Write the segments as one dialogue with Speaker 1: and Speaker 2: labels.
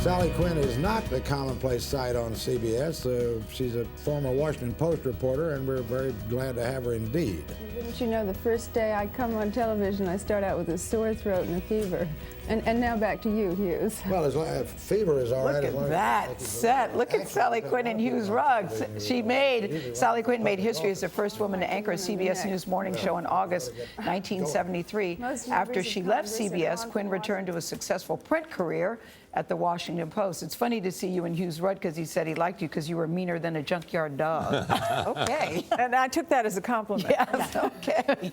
Speaker 1: Sally Quinn is not the commonplace sight on CBS. She's a former Washington Post reporter, and we're very glad to have her indeed.
Speaker 2: Didn't you know the first day I come on television, I start out with a sore throat and a fever. And now back to you, Hughes.
Speaker 1: Well, fever is all right.
Speaker 3: Look at that set. Look at Sally Quinn and Hughes Ruggs. Sally Quinn made history as the first woman to anchor a CBS News morning show in August 1973. After she left CBS, Quinn returned to a successful print career at the Washington Post. It's funny to see you and Hughes Rudd because he said he liked you because you were meaner than a junkyard dog. Okay.
Speaker 2: And I took that as a compliment.
Speaker 3: Yes, okay.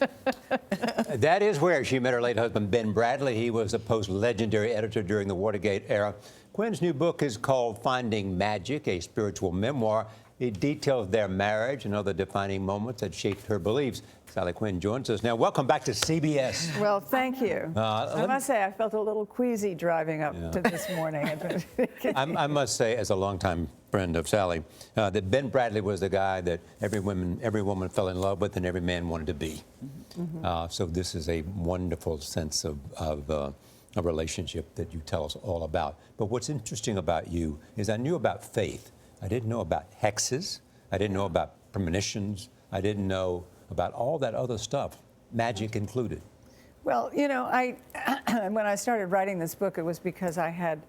Speaker 4: That is where she met her late husband, Ben Bradlee. He was the Post legendary editor during the Watergate era. Quinn's new book is called Finding Magic, a Spiritual Memoir. It details their marriage and other defining moments that shaped her beliefs. Sally Quinn joins us now. Welcome back to CBS.
Speaker 2: Well, thank you. I must say, I felt a little queasy driving up to this morning.
Speaker 4: I must say, as a longtime friend of Sally, that Ben Bradlee was the guy that every woman fell in love with and every man wanted to be. So this is a wonderful sense of a relationship that you tell us all about. But what's interesting about you is I knew about faith. I didn't know about hexes. I didn't know about premonitions. I didn't know about all that other stuff, magic included.
Speaker 2: Well, you know, when I started writing this book, it was because I had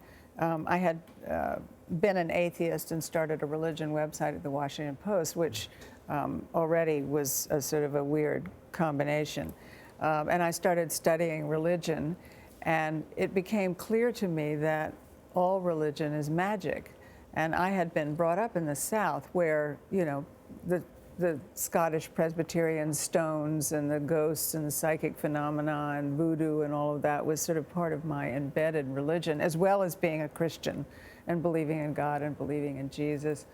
Speaker 2: been an atheist and started a religion website at the Washington Post, which already was a sort of a weird combination. And I started studying religion, and it became clear to me that all religion is magic. And I had been brought up in the South where, you know, the Scottish Presbyterian stones and the ghosts and the psychic phenomena and voodoo and all of that was sort of part of my embedded religion, as well as being a Christian and believing in God and believing in Jesus.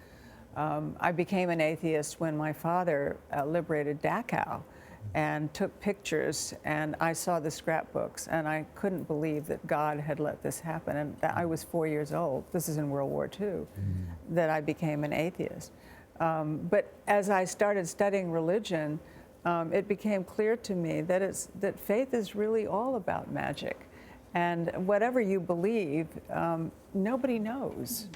Speaker 2: I became an atheist when my father liberated Dachau and took pictures, and I saw the scrapbooks, and I couldn't believe that God had let this happen. And I was 4 years old, this is in World War II, that I became an atheist. But as I started studying religion, it became clear to me that faith is really all about magic. And whatever you believe, nobody knows.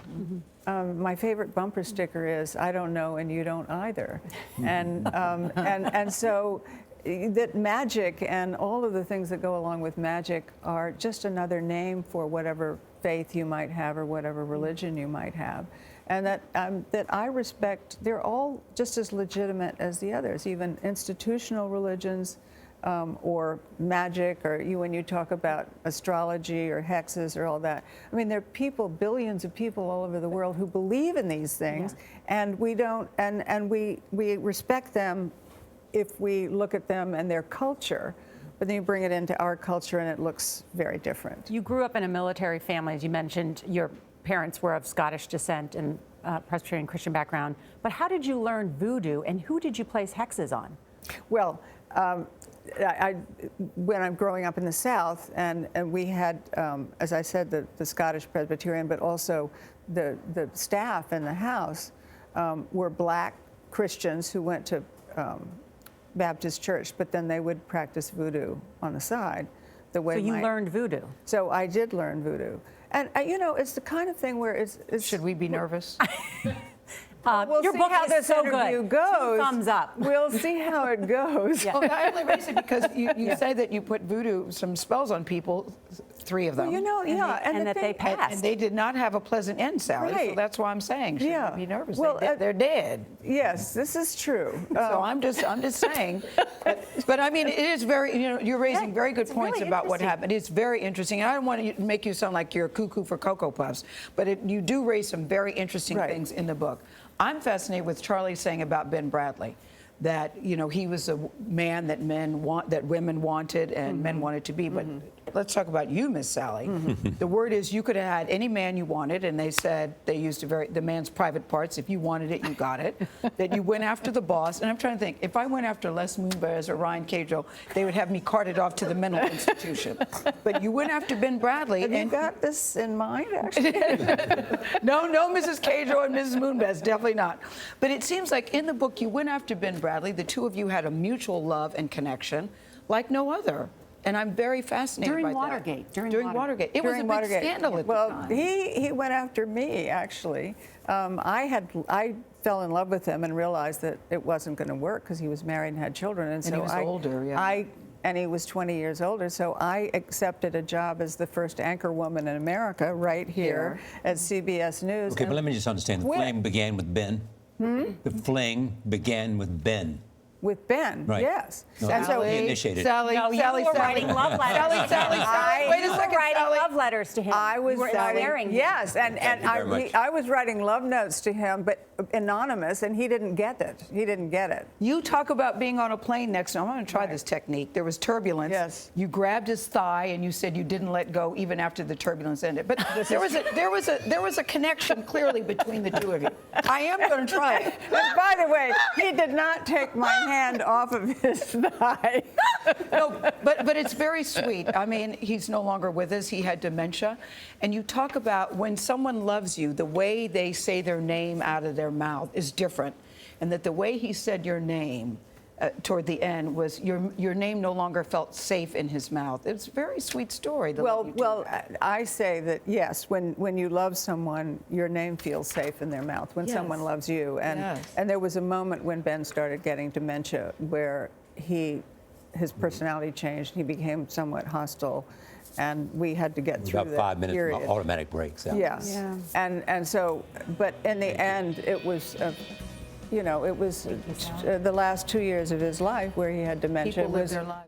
Speaker 2: My favorite bumper sticker is, "I don't know and you don't either." And so that magic and all of the things that go along with magic are just another name for whatever faith you might have or whatever religion you might have. And that I respect, they're all just as legitimate as the others, even institutional religions, or magic, or when you talk about astrology or hexes or all that. I mean, there are people, billions of people all over the world who believe in these things, and we don't, and we respect them if we look at them and their culture, but then you bring it into our culture and it looks very different.
Speaker 5: You grew up in a military family, as you mentioned. Your parents were of Scottish descent and Presbyterian Christian background, but how did you learn voodoo and who did you place hexes on?
Speaker 2: Well, when I'm growing up in the South, and we had, as I said, the Scottish Presbyterian, but also the staff in the house were black Christians who went to Baptist church, but then they would practice voodoo on the side. The way
Speaker 5: so you learned voodoo?
Speaker 2: So I did learn voodoo. And, you know, it's the kind of thing where it's
Speaker 3: Should we be nervous?
Speaker 2: We'll
Speaker 5: your
Speaker 2: see
Speaker 5: book
Speaker 2: how
Speaker 5: is
Speaker 2: this
Speaker 5: so
Speaker 2: interview
Speaker 5: good.
Speaker 2: goes.
Speaker 5: 2 thumbs up.
Speaker 2: We'll see how it goes.
Speaker 3: Well, I only raised it because you say that you put voodoo, some spells on people, 3 of them.
Speaker 2: Well, you know,
Speaker 5: and that they passed.
Speaker 3: And they did not have a pleasant end, Sally.
Speaker 2: Right.
Speaker 3: So that's why I'm saying, should we be nervous?
Speaker 2: Well,
Speaker 3: they're dead.
Speaker 2: Yes, this is true.
Speaker 3: So I'm just saying. But I mean, it is very, you know, you're raising very good points
Speaker 5: really
Speaker 3: about what
Speaker 5: interesting.
Speaker 3: happened. It's very interesting. And I don't want to make you sound like you're cuckoo for Cocoa Puffs, but you do raise some very interesting things in the book. I'm fascinated with Charlie saying about Ben Bradlee, that, you know, he was a man that women wanted and men wanted to be. But let's talk about you, Miss Sally. The word is you could have had any man you wanted, and they said they used the man's private parts. If you wanted it, you got it. That you went after the boss. And I'm trying to think, if I went after Les Moonves or Ryan Cadro, they would have me carted off to the mental institution. But you went after Ben Bradlee.
Speaker 2: Have you got this in mind, actually?
Speaker 3: No, Mrs. Cadro and Mrs. Moonves, definitely not. But it seems like in the book you went after Ben Bradlee. The two of you had a mutual love and connection like no other. And I'm very fascinated
Speaker 5: During
Speaker 3: by that.
Speaker 5: Watergate.
Speaker 3: During Watergate. It was a big scandal at the time.
Speaker 2: Well, he went after me, actually. I fell in love with him and realized that it wasn't going to work because he was married and had children. And so
Speaker 3: he was older, yeah.
Speaker 2: And he was 20 years older, so I accepted a job as the first anchor woman in America right here at CBS News.
Speaker 4: Okay, but let me just understand. The fling began with Ben. The fling began with Ben.
Speaker 2: With Ben,
Speaker 4: Right.
Speaker 2: yes.
Speaker 4: No,
Speaker 2: And so
Speaker 4: he initiated.
Speaker 3: Sally,
Speaker 5: No,
Speaker 3: Sally,
Speaker 5: you were
Speaker 3: Sally.
Speaker 5: writing love letters.
Speaker 3: Sally. Wait a
Speaker 5: You
Speaker 3: second,
Speaker 5: were writing
Speaker 3: Sally.
Speaker 5: love letters to him.
Speaker 2: I was
Speaker 5: You were
Speaker 2: writing,
Speaker 5: inspiring him.
Speaker 2: yes, and
Speaker 4: very much.
Speaker 2: I was writing love notes to him, but anonymous, and he didn't get it. He didn't get it.
Speaker 3: You talk about being on a plane next time. I'm going to try this technique. There was turbulence.
Speaker 2: Yes.
Speaker 3: You grabbed his thigh and you said you didn't let go even after the turbulence ended. But there was a connection clearly between the two of you. I am going to try it.
Speaker 2: And by the way, he did not take my hand off of his thigh.
Speaker 3: No, but it's very sweet. I mean, he's no longer with us. He had dementia. And you talk about when someone loves you, the way they say their name out of their mouth is different. And that the way he said your name toward the end was your name no longer felt safe in his mouth. It's a very sweet story.
Speaker 2: Well, I say that, yes, when you love someone, your name feels safe in their mouth when someone loves you. And there was a moment when Ben started getting dementia where his personality changed. He became somewhat hostile, and we had to get through
Speaker 4: About
Speaker 2: that
Speaker 4: 5 minutes
Speaker 2: period.
Speaker 4: automatic breaks.
Speaker 2: Yes.
Speaker 5: Yeah.
Speaker 2: And so, but in the end, it was, it was the last 2 years of his life where he had dementia.
Speaker 3: people live
Speaker 2: was
Speaker 3: their lives.